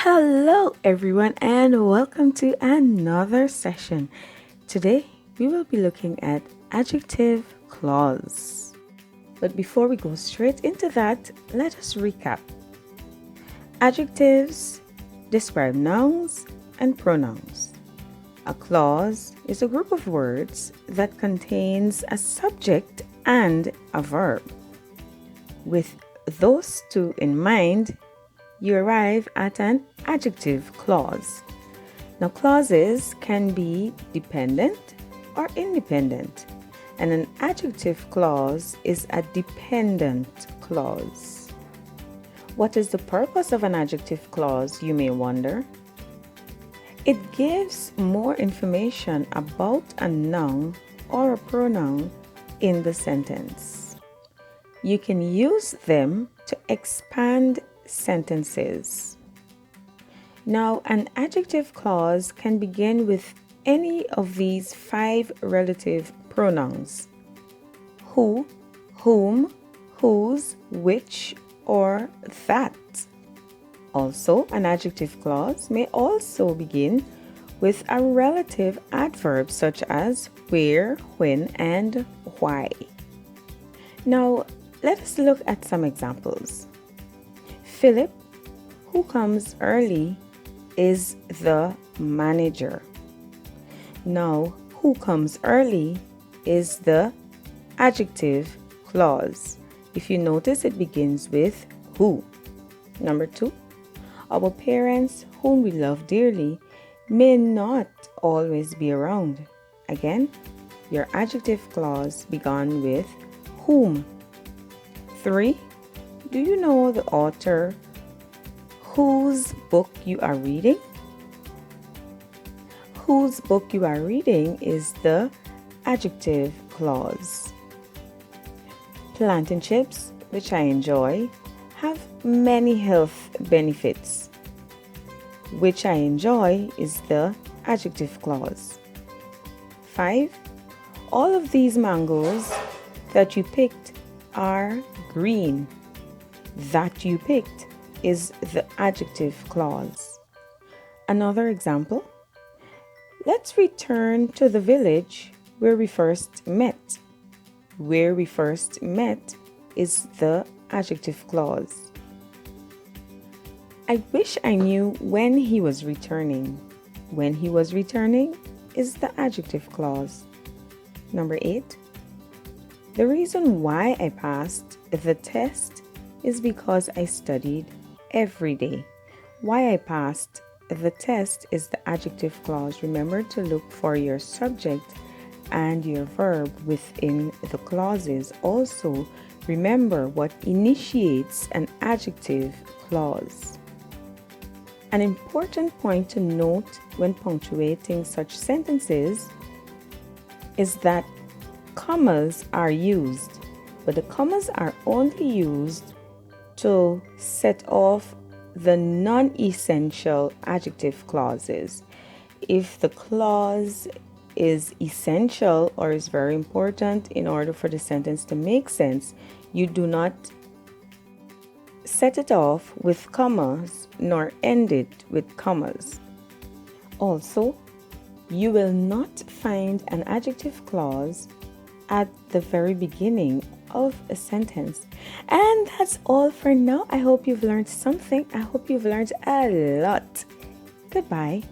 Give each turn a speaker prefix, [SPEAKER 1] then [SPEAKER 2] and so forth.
[SPEAKER 1] Hello, everyone, and welcome to another session. Today, we will be looking at adjective clause. But before we go straight into that, let us recap. Adjectives describe nouns and pronouns. A clause is a group of words that contains a subject and a verb. With those two in mind, you arrive at an adjective clause. Now, clauses can be dependent or independent, and an adjective clause is a dependent clause. What is the purpose of an adjective clause, you may wonder? It gives more information about a noun or a pronoun in the sentence. You can use them to expand sentences. Now, an adjective clause can begin with any of these 5 relative pronouns: who, whom, whose, which, or that. Also, an adjective clause may also begin with a relative adverb such as where, when, and why. Now, let us look at some examples. Philip, who comes early, is the manager. Now, who comes early is the adjective clause. If you notice, it begins with who. Number 2, our parents, whom we love dearly, may not always be around. Again, your adjective clause began with whom. 3, do you know the author whose book you are reading? Whose book you are reading is the adjective clause. Plantain chips, which I enjoy, have many health benefits. Which I enjoy is the adjective clause. 5, all of these mangoes that you picked are green. That you picked is the adjective clause. Another example. Let's return to the village where we first met. Where we first met is the adjective clause. I wish I knew when he was returning. When he was returning is the adjective clause. Number 8. The reason why I passed the test is because I studied every day. Why I passed the test is the adjective clause. Remember to look for your subject and your verb within the clauses. Also, remember what initiates an adjective clause. An important point to note when punctuating such sentences is that commas are used, but the commas are only used to set off the non-essential adjective clauses. If the clause is essential or is very important in order for the sentence to make sense, you do not set it off with commas nor end it with commas. Also, you will not find an adjective clause at the very beginning of a sentence. And that's all for now. I hope you've learned something. I hope you've learned a lot. Goodbye.